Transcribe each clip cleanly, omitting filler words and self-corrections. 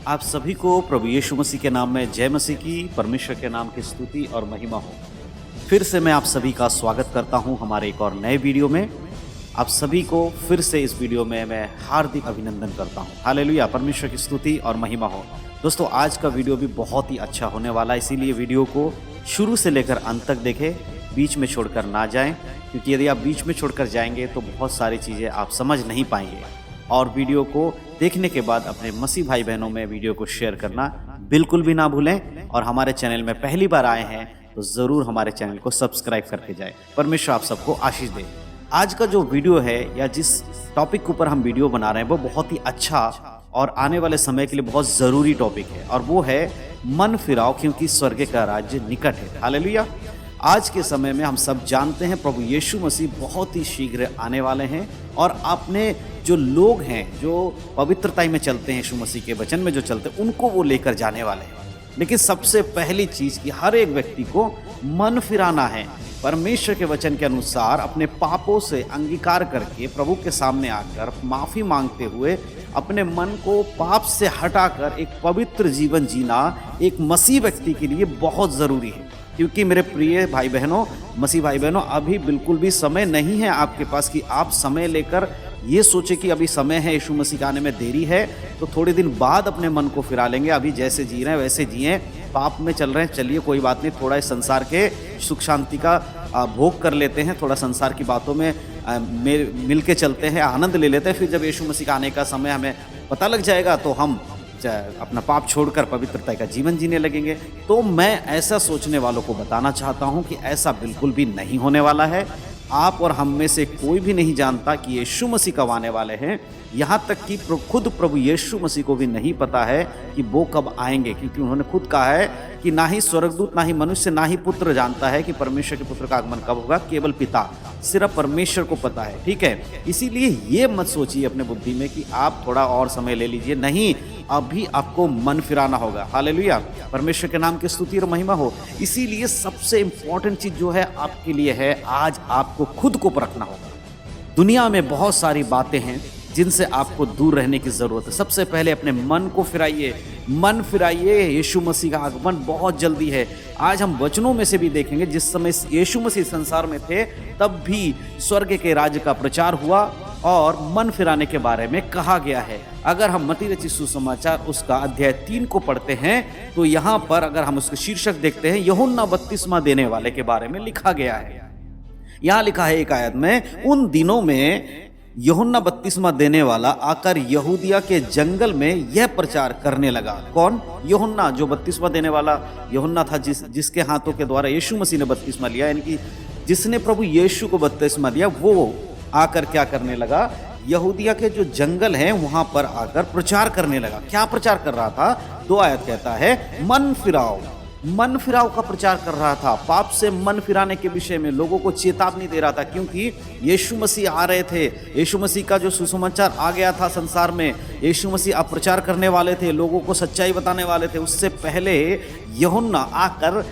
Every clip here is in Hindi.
आप सभी को प्रभु यीशु मसीह के नाम में जय मसीह की, परमेश्वर के नाम की स्तुति और महिमा हो। फिर से मैं आप सभी का स्वागत करता हूं हमारे एक और नए वीडियो में। आप सभी को फिर से इस वीडियो में मैं हार्दिक अभिनंदन करता हूं। हालेलुया, परमेश्वर की स्तुति और महिमा हो। दोस्तों, आज का वीडियो भी बहुत ही अच्छा होने वाला है, इसीलिए वीडियो को शुरू से लेकर अंत तक देखें, बीच में छोड़कर ना जाएं, क्योंकि यदि आप बीच में छोड़कर जाएंगे तो बहुत सारी चीज़ें आप समझ नहीं पाएंगे। और वीडियो को देखने के बाद अपने मसीह भाई बहनों में वीडियो को शेयर करना बिल्कुल भी ना भूलें। और हमारे चैनल में पहली बार आए हैं तो ज़रूर हमारे चैनल को सब्सक्राइब करके जाएं। परमेश्वर आप सबको आशीष दे। आज का जो वीडियो है या जिस टॉपिक के ऊपर हम वीडियो बना रहे हैं वो बहुत ही अच्छा और आने वाले समय के लिए बहुत ज़रूरी टॉपिक है, और वो है मन फिराओ क्योंकि स्वर्ग का राज्य निकट है। हालेलुया। आज के समय में हम सब जानते हैं प्रभु यीशु मसीह बहुत ही शीघ्र आने वाले हैं, और अपने जो लोग हैं जो पवित्रता में चलते हैं, यीशु मसीह के वचन में जो चलते हैं, उनको वो लेकर जाने वाले हैं। लेकिन सबसे पहली चीज़ कि हर एक व्यक्ति को मन फिराना है। परमेश्वर के वचन के अनुसार अपने पापों से अंगीकार करके प्रभु के सामने आकर माफ़ी मांगते हुए अपने मन को पाप से हटाकर एक पवित्र जीवन जीना एक मसीह व्यक्ति के लिए बहुत ज़रूरी है। क्योंकि मेरे प्रिय भाई बहनों, मसीह भाई बहनों, अभी बिल्कुल भी समय नहीं है आपके पास कि आप समय लेकर ये सोचे कि अभी समय है, यीशु मसीह के आने में देरी है तो थोड़े दिन बाद अपने मन को फिरा लेंगे। अभी जैसे जी रहे हैं वैसे जिए, पाप में चल रहे हैं, चलिए कोई बात नहीं, थोड़ा इस संसार के सुख शांति का भोग कर लेते हैं, थोड़ा संसार की बातों में मिल के चलते हैं, आनंद ले लेते हैं। फिर जब यीशु मसीह का आने का समय हमें पता लग जाएगा तो हम अपना पाप छोड़कर पवित्रता का जीवन जीने लगेंगे। तो मैं ऐसा सोचने वालों को बताना चाहता हूं कि ऐसा बिल्कुल भी नहीं होने वाला है। आप और हम में से कोई भी नहीं जानता कि यीशु मसीह कब आने वाले हैं। यहाँ तक कि खुद प्रभु यीशु मसीह को भी नहीं पता है कि वो कब आएंगे, क्योंकि उन्होंने खुद कहा है कि ना ही स्वर्गदूत, ना ही मनुष्य, ना ही पुत्र जानता है कि परमेश्वर के पुत्र का आगमन कब होगा, केवल पिता, सिर्फ परमेश्वर को पता है। ठीक है, इसीलिए ये मत सोचिए अपने बुद्धि में कि आप थोड़ा और समय ले लीजिए, नहीं, अभी आपको मन फिराना होगा। हालेलुया, परमेश्वर के नाम की स्तुति और महिमा हो। इसीलिए सबसे इंपॉर्टेंट चीज जो है आपके लिए है, आज आपको खुद को परखना होगा। दुनिया में बहुत सारी बातें हैं जिनसे आपको दूर रहने की जरूरत है। सबसे पहले अपने मन को फिराइए, मन फिराइए। यीशु मसीह का आगमन बहुत जल्दी है। आज हम वचनों में से भी देखेंगे, जिस समय यीशु मसीह संसार में थे तब भी स्वर्ग के राज्य का प्रचार हुआ और मन फिराने के बारे में कहा गया है। अगर हम मत्ती रचित सुसमाचार उसका अध्याय 3 को पढ़ते हैं तो यहाँ पर अगर हम उसके शीर्षक देखते हैं, यूहन्ना बपतिस्मा देने वाले के बारे में लिखा गया है। यहाँ लिखा है एक आयत में, उन दिनों में यूहन्ना बपतिस्मा देने वाला आकर यहूदिया के जंगल में यह प्रचार करने लगा। कौन? यूहन्ना, जो बपतिस्मा देने वाला यूहन्ना था, जिसके हाथों के द्वारा यीशु मसीह ने बपतिस्मा लिया, यानी कि जिसने प्रभु यीशु को बपतिस्मा दिया, वो आकर क्या करने लगा? यहूदिया के जो जंगल हैं वहां पर आकर प्रचार करने लगा। क्या प्रचार कर रहा था? 2 आयत कहता है, मन फिराओ, मन फिराओ का प्रचार कर रहा था। पाप से मन फिराने के विषय में लोगों को चेतावनी दे रहा था, क्योंकि यीशु मसीह आ रहे थे। यीशु मसीह का जो सुसमाचार आ गया था संसार में, यीशु मसीह अब प्रचार करने वाले थे, लोगों को सच्चाई बताने वाले थे। उससे पहले यूहन्ना आकर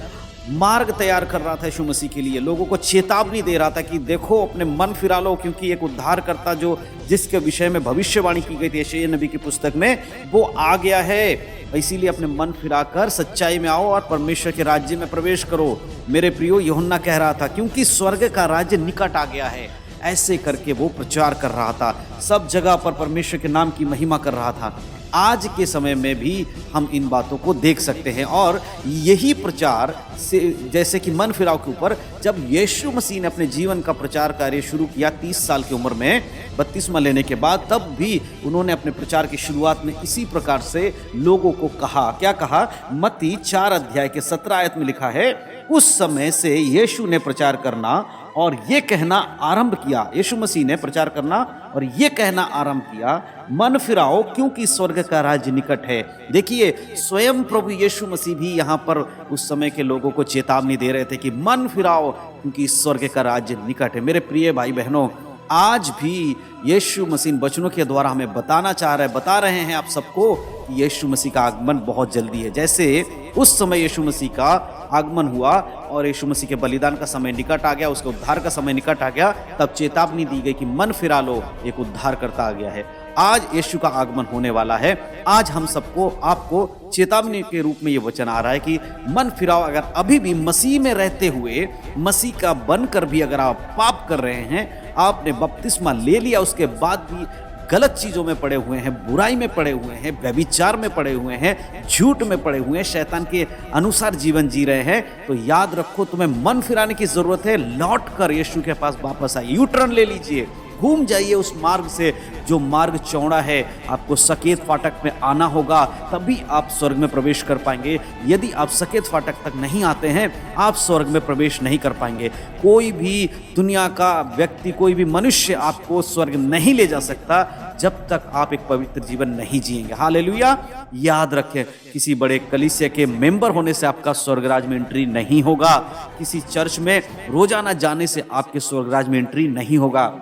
मार्ग तैयार कर रहा था यीशु मसीह के लिए, लोगों को चेतावनी दे रहा था कि देखो अपने मन फिरा लो, क्योंकि एक उद्धारकर्ता जो जिसके विषय में भविष्यवाणी की गई थी यशायाह नबी की पुस्तक में, वो आ गया है। इसीलिए अपने मन फिराकर सच्चाई में आओ और परमेश्वर के राज्य में प्रवेश करो। मेरे प्रियो, यूहन्ना कह रहा था क्योंकि स्वर्ग का राज्य निकट आ गया है। ऐसे करके वो प्रचार कर रहा था, सब जगह पर परमेश्वर के नाम की महिमा कर रहा था। आज के समय में भी हम इन बातों को देख सकते हैं, और यही प्रचार से, जैसे कि मन फिराव के ऊपर, जब यीशु मसीह ने अपने जीवन का प्रचार कार्य शुरू किया 30 साल की उम्र में बपतिस्मा लेने के बाद, तब भी उन्होंने अपने प्रचार की शुरुआत में इसी प्रकार से लोगों को कहा। क्या कहा? मत्ती 4 अध्याय के 17 आयत में लिखा है, उस समय से यीशु ने प्रचार करना और ये कहना आरंभ किया, यीशु मसीह ने प्रचार करना और ये कहना आरंभ किया, मन फिराओ क्योंकि स्वर्ग का राज्य निकट है। देखिए, स्वयं प्रभु यीशु मसीह भी यहाँ पर उस समय के लोगों को चेतावनी दे रहे थे कि मन फिराओ क्योंकि स्वर्ग का राज्य निकट है। मेरे प्रिय भाई बहनों, आज भी यीशु मसीह वचनों के द्वारा हमें बता रहे हैं आप सबको कि यीशु मसीह का आगमन बहुत जल्दी है। जैसे उस समय यीशु मसीह का आगमन हुआ और यीशु मसीह के बलिदान का समय निकट आ गया, उसके उद्धार का समय निकट आ गया, तब चेतावनी दी गई कि मन फिरा लो, एक उद्धारकर्ता आ गया है। आज यीशु का आगमन होने वाला है आज हम सबको आपको चेतावनी के रूप में ये वचन आ रहा है कि मन फिराओ। अगर अभी भी मसीह में रहते हुए, मसीह का बनकर भी अगर आप पाप कर रहे हैं, आपने बपतिस्मा ले लिया, उसके बाद भी गलत चीजों में पड़े हुए हैं, बुराई में पड़े हुए हैं, व्यभिचार में पड़े हुए हैं, झूठ में पड़े हुए हैं, शैतान के अनुसार जीवन जी रहे हैं, तो याद रखो तुम्हें मन फिराने की जरूरत है। लौट कर यीशु के पास वापस आइए, यू टर्न ले लीजिए, घूम जाइए उस मार्ग से जो मार्ग चौड़ा है। आपको सकेत फाटक में आना होगा, तभी आप स्वर्ग में प्रवेश कर पाएंगे। यदि आप सकेत फाटक तक नहीं आते हैं, आप स्वर्ग में प्रवेश नहीं कर पाएंगे। कोई भी दुनिया का व्यक्ति, कोई भी मनुष्य आपको स्वर्ग नहीं ले जा सकता जब तक आप एक पवित्र जीवन नहीं जिएंगे। हालेलुया। याद रखें, किसी बड़े कलीसिया के मेंबर होने से आपका स्वर्गराज में एंट्री नहीं होगा। किसी चर्च में रोजाना जाने से आपके स्वर्गराज में एंट्री नहीं होगा।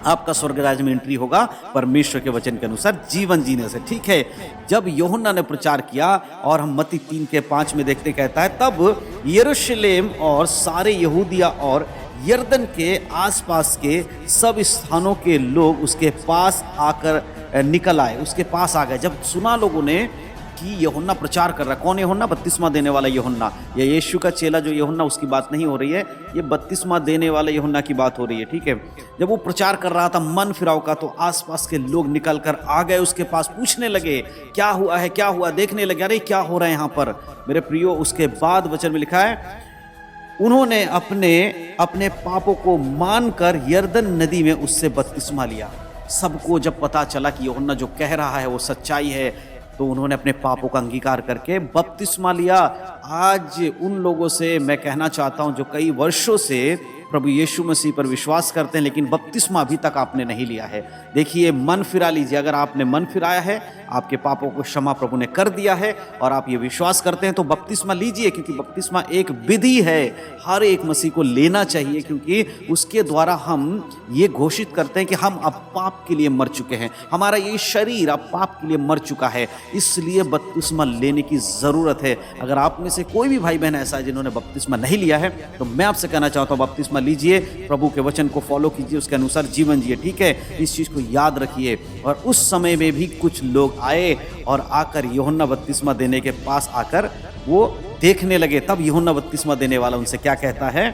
आपका स्वर्गराज में एंट्री होगा परमेश्वर के वचन के अनुसार जीवन जीने से। ठीक है, जब यूहन्ना ने प्रचार किया, और हम मत्ती 3:5 में देखते, कहता है तब यरूशलेम और सारे यहूदिया और यरदन के आसपास के सब स्थानों के लोग उसके पास आकर निकल आए, उसके पास आ गए। जब सुना लोगों ने कि यूहन्ना प्रचार कर रहा है, कौन यूहन्ना? बपतिस्मा देने वाला यूहन्ना। ये यीशु का चेला जो यूहन्ना, उसकी बात नहीं हो रही है, ये बपतिस्मा देने वाले यूहन्ना की बात हो रही है। ठीक है, जब वो प्रचार कर रहा था मन फिराव का, तो आसपास के लोग निकल कर आ गए उसके पास, पूछने लगे क्या हुआ है, क्या हुआ, देखने लगे, अरे क्या हो रहा है यहाँ पर। मेरे प्रियो, उसके बाद वचन में लिखा है उन्होंने अपने पापों को मानकर यरदन नदी में उससे बपतिस्मा लिया। सबको जब पता चला कि यूहन्ना जो कह रहा है वो सच्चाई है, तो उन्होंने अपने पापों का अंगीकार करके बपतिस्मा लिया। आज उन लोगों से मैं कहना चाहता हूं जो कई वर्षों से प्रभु यीशु मसीह पर विश्वास करते हैं, लेकिन बपतिस्मा अभी तक आपने नहीं लिया है। देखिए, मन फिरा लीजिए। अगर आपने मन फिराया है, आपके पापों को क्षमा प्रभु ने कर दिया है, और आप ये विश्वास करते हैं, तो बपतिस्मा लीजिए, क्योंकि बपतिस्मा एक विधि है, हर एक मसीह को लेना चाहिए, क्योंकि उसके द्वारा हम ये घोषित करते हैं कि हम अब पाप के लिए मर चुके हैं, हमारा ये शरीर अब पाप के लिए मर चुका है, इसलिए बपतिस्मा लेने की ज़रूरत है। अगर आप में से कोई भी भाई बहन ऐसा है जिन्होंने बपतिस्मा नहीं लिया है, तो मैं आपसे कहना चाहता हूँ बपतिस्मा लीजिए, प्रभु के वचन को फॉलो कीजिए, उसके अनुसार जीवन जिए। ठीक है, इस चीज़ को याद रखिए। और उस समय में भी कुछ लोग आए और आकर यूहन्ना बपतिस्मा देने के पास आकर वो देखने लगे। तब यूहन्ना बपतिस्मा देने वाला उनसे क्या कहता है,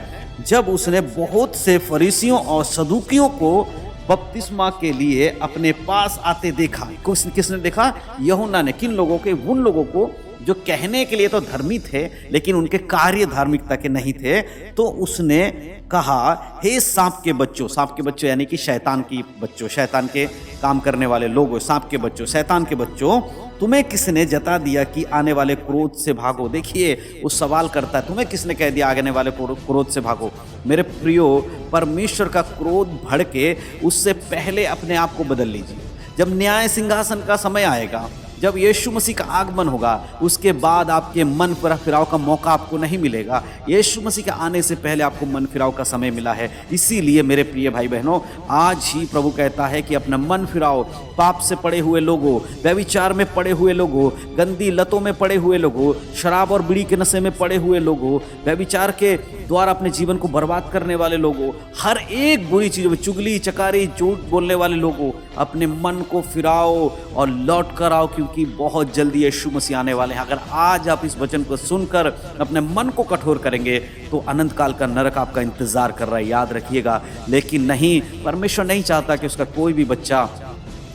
जब उसने बहुत से फरीसियों और सदूकियों को बपतिस्मा के लिए अपने पास आते देखा। किसने देखा? यूहन्ना ने। किन लोगों के? उन लोगों को जो कहने के लिए तो धर्मी थे, लेकिन उनके कार्य धार्मिकता के नहीं थे। तो उसने कहा, हे सांप के बच्चों यानी कि शैतान की बच्चों, शैतान के काम करने वाले लोगों, सांप के बच्चों, शैतान के बच्चों, तुम्हें किसने जता दिया कि आने वाले क्रोध से भागो? देखिए, वो सवाल करता है, तुम्हें किसने कह दिया आने वाले क्रोध से भागो? मेरे प्रियो, परमेश्वर का क्रोध भड़के उससे पहले अपने आप को बदल लीजिए। जब न्याय सिंहासन का समय आएगा, जब यीशु मसीह का आगमन होगा, उसके बाद आपके मन फिराव का मौका आपको नहीं मिलेगा। यीशु मसीह के आने से पहले आपको मन फिराव का समय मिला है। इसीलिए मेरे प्रिय भाई बहनों, आज ही प्रभु कहता है कि अपना मन फिराओ। पाप से पड़े हुए लोगों, व्यभिचार में पड़े हुए लोगों, गंदी लतों में पड़े हुए लोगों, शराब और बीड़ी के नशे में पड़े हुए लोगों, व्यभिचार के द्वारा अपने जीवन को बर्बाद करने वाले लोगों, हर एक बुरी चीज़ों में चुगली चकारी झूठ बोलने वाले लोगों, अपने मन को फिराओ और लौट कर आओ, क्योंकि बहुत जल्दी यीशु मसीह आने वाले हैं। अगर आज आप इस वचन को सुनकर अपने मन को कठोर करेंगे, तो अनंत काल का नरक आपका इंतजार कर रहा है, याद रखिएगा। लेकिन नहीं, परमेश्वर नहीं चाहता कि उसका कोई भी बच्चा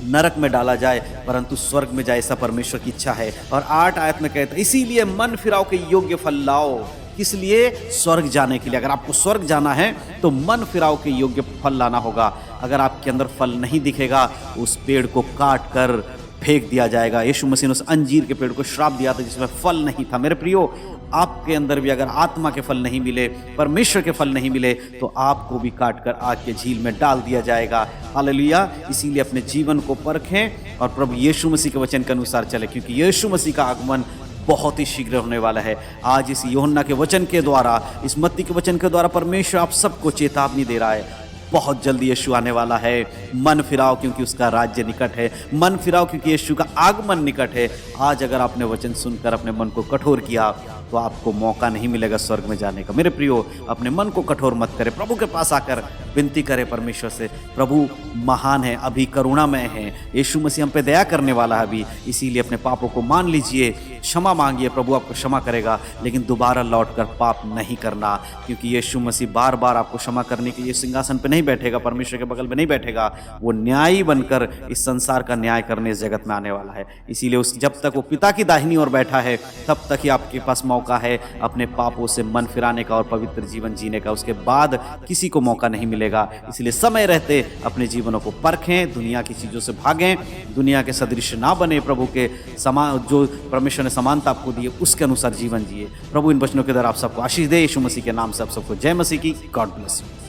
नरक में डाला जाए, परंतु स्वर्ग में जाए, ऐसा परमेश्वर की इच्छा है। और 8 आयत में कहता है, इसीलिए मन फिराओ के योग्य फल लाओ। किस लिए? स्वर्ग जाने के लिए। अगर आपको स्वर्ग जाना है तो मन फिराओ के योग्य फल लाना होगा। अगर आपके अंदर फल नहीं दिखेगा, उस पेड़ को काट कर फेंक दिया जाएगा। यीशु मसीह ने उस अंजीर के पेड़ को श्राप दिया था जिसमें फल नहीं था। मेरे प्रियो, आपके अंदर भी अगर आत्मा के फल नहीं मिले, परमेश्वर के फल नहीं मिले, तो आपको भी काट कर आग के झील में डाल दिया जाएगा। हालेलुया। इसीलिए अपने जीवन को परखें और प्रभु यीशु मसीह के वचन के अनुसार चले, क्योंकि यीशु मसीह का आगमन बहुत ही शीघ्र होने वाला है। आज इस यूहन्ना के वचन के द्वारा, इस मत्ती के वचन के द्वारा परमेश्वर आप सबको चेतावनी दे रहा है, बहुत जल्दी यीशु आने वाला है। मन फिराओ, क्योंकि उसका राज्य निकट है। मन फिराओ, क्योंकि यीशु का आगमन निकट है। आज अगर आपने वचन सुनकर अपने मन को कठोर किया, तो आपको मौका नहीं मिलेगा स्वर्ग में जाने का। मेरे प्रियो, अपने मन को कठोर मत करें, प्रभु के पास आकर विनती करें परमेश्वर से, प्रभु महान है, अभी करुणामय है, यीशु मसीह हम पे दया करने वाला है अभी, इसीलिए अपने पापों को मान लीजिए, क्षमा मांगिए, प्रभु आपको क्षमा करेगा। लेकिन दोबारा लौटकर पाप नहीं करना, क्योंकि यीशु मसीह बार बार आपको क्षमा करने के लिए सिंहासन पे नहीं बैठेगा, परमेश्वर के बगल में नहीं बैठेगा, वो न्यायी बनकर इस संसार का न्याय करने इस जगत में आने वाला है। इसीलिए उस जब तक वो पिता की दाहिनी ओर बैठा है तब तक ही आपके पास मौका है अपने पापों से मन फिराने का और पवित्र जीवन जीने का, उसके बाद किसी को मौका नहीं मिलेगा। इसलिए समय रहते अपने जीवनों को परखें, दुनिया की चीज़ों से भागें, दुनिया के सदृश ना बने, प्रभु के समान जो परमेश्वर ने समानता आपको दी है उसके अनुसार जीवन जिए। प्रभु इन वचनों के द्वारा आप सबको आशीष दे। यीशु मसीह के नाम से आप सबको जय मसीह की। God bless you.